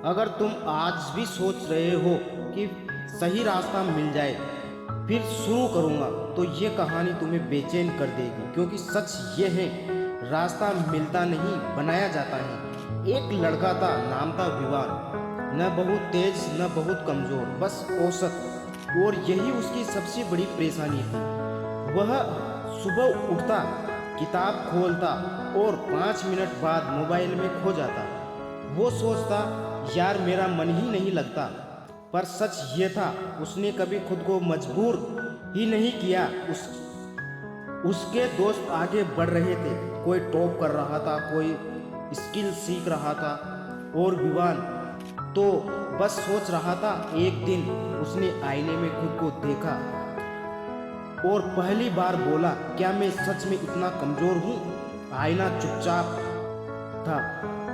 अगर तुम आज भी सोच रहे हो कि सही रास्ता मिल जाए फिर शुरू करूँगा तो ये कहानी तुम्हें बेचैन कर देगी, क्योंकि सच ये है, रास्ता मिलता नहीं बनाया जाता है। एक लड़का था, नाम था विवान। न बहुत तेज न बहुत कमज़ोर, बस औसत। और यही उसकी सबसे बड़ी परेशानी थी। वह सुबह उठता, किताब खोलता और 5 मिनट बाद मोबाइल में खो जाता। वो सोचता, यार मेरा मन ही नहीं लगता। पर सच ये था, उसने कभी खुद को मजबूर ही नहीं किया। उसके दोस्त आगे बढ़ रहे थे, कोई टॉप कर रहा था, कोई स्किल सीख रहा था, और विवान तो बस सोच रहा था। एक दिन उसने आईने में खुद को देखा और पहली बार बोला, क्या मैं सच में इतना कमज़ोर हूँ? आईना चुपचाप था,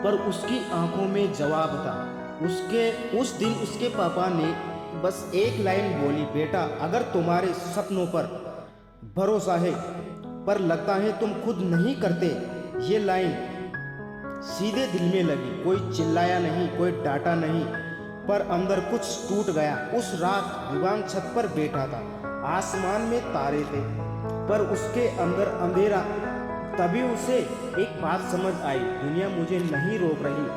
पर उसकी आंखों में जवाब था। उस दिन उसके पापा ने बस एक लाइन बोली, बेटा अगर तुम्हारे सपनों पर भरोसा है पर लगता है तुम खुद नहीं करते। ये लाइन सीधे दिल में लगी। कोई चिल्लाया नहीं, कोई डांटा नहीं, पर अंदर कुछ टूट गया। उस रात विवान छत पर बैठा था, आसमान में तारे थे पर उसके अंदर अंधेरा। तभी उसे एक बात समझ आई, दुनिया मुझे नहीं रोक रही,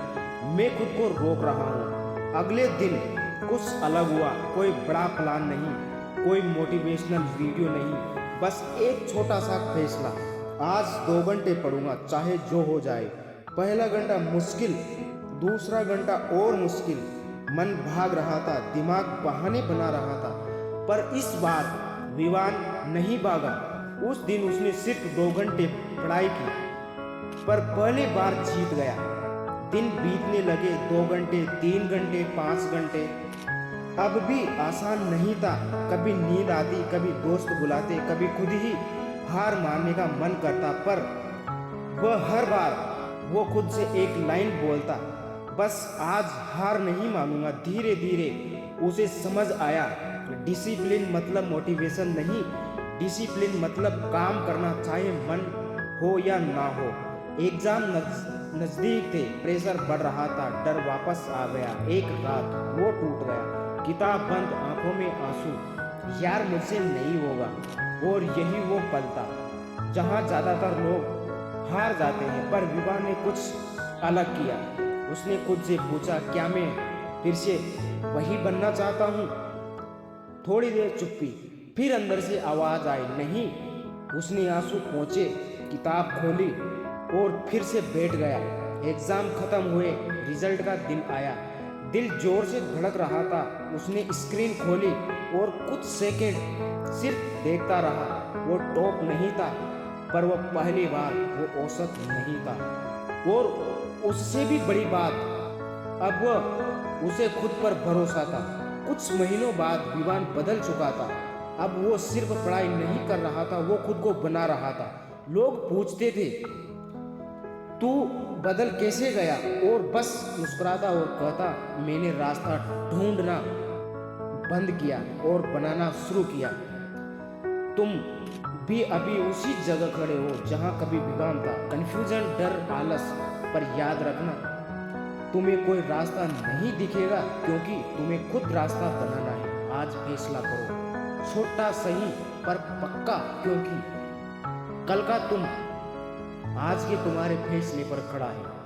मैं खुद को रोक रहा हूँ। अगले दिन कुछ अलग हुआ। कोई बड़ा प्लान नहीं, कोई मोटिवेशनल वीडियो नहीं, बस एक छोटा सा फैसला। आज 2 घंटे पढ़ूंगा, चाहे जो हो जाए। पहला घंटा मुश्किल, दूसरा घंटा और मुश्किल। मन भाग रहा था, दिमाग बहाने बना रहा था, पर इस बार विवान नहीं भागा। उस दिन उसने सिर्फ 2 घंटे पढ़ाई की, पर पहली बार जीत गया। दिन बीतने लगे, 2 घंटे, 3 घंटे, 5 घंटे। अब भी आसान नहीं था। कभी नींद आती, कभी दोस्त बुलाते, कभी खुद ही हार मानने का मन करता, पर वह हर बार वो खुद से एक लाइन बोलता, बस आज हार नहीं मानूंगा। धीरे धीरे उसे समझ आया, डिसिप्लिन मतलब मोटिवेशन नहीं, डिसिप्लिन मतलब काम करना, चाहे मन हो या ना हो। एग्जाम नज़दीक थे, प्रेशर बढ़ रहा था, डर वापस आ गया। एक रात वो टूट गया, किताब बंद, आंखों में आंसू। यार मुझसे नहीं होगा। और यही वो पल था जहाँ ज़्यादातर लोग हार जाते हैं, पर विवान ने कुछ अलग किया। उसने खुद से पूछा, क्या मैं फिर से वही बनना चाहता हूँ? थोड़ी देर चुप्पी, फिर अंदर से आवाज़ आई, नहीं। उसने आंसू पोंछे, किताब खोली और फिर से बैठ गया। एग्ज़ाम ख़त्म हुए, रिजल्ट का दिन आया। दिल जोर से धड़क रहा था। उसने स्क्रीन खोली और कुछ सेकंड सिर्फ देखता रहा। वो टॉप नहीं था, पर वो पहली बार वो औसत नहीं था। और उससे भी बड़ी बात, अब वह उसे खुद पर भरोसा था। कुछ महीनों बाद विवान बदल चुका था। अब वो सिर्फ पढ़ाई नहीं कर रहा था, वो खुद को बना रहा था। लोग पूछते थे, तू बदल कैसे गया? और बस मुस्कुराता और कहता, मैंने रास्ता ढूंढना बंद किया और बनाना शुरू किया। तुम भी अभी उसी जगह खड़े हो जहां कभी विवान था। कन्फ्यूजन, डर, आलस, पर याद रखना, तुम्हें कोई रास्ता नहीं दिखेगा, क्योंकि तुम्हें खुद रास्ता बनाना है। आज फैसला करो, छोटा सही पर पक्का, क्योंकि कल का तुम आज के तुम्हारे फैसले पर खड़ा है।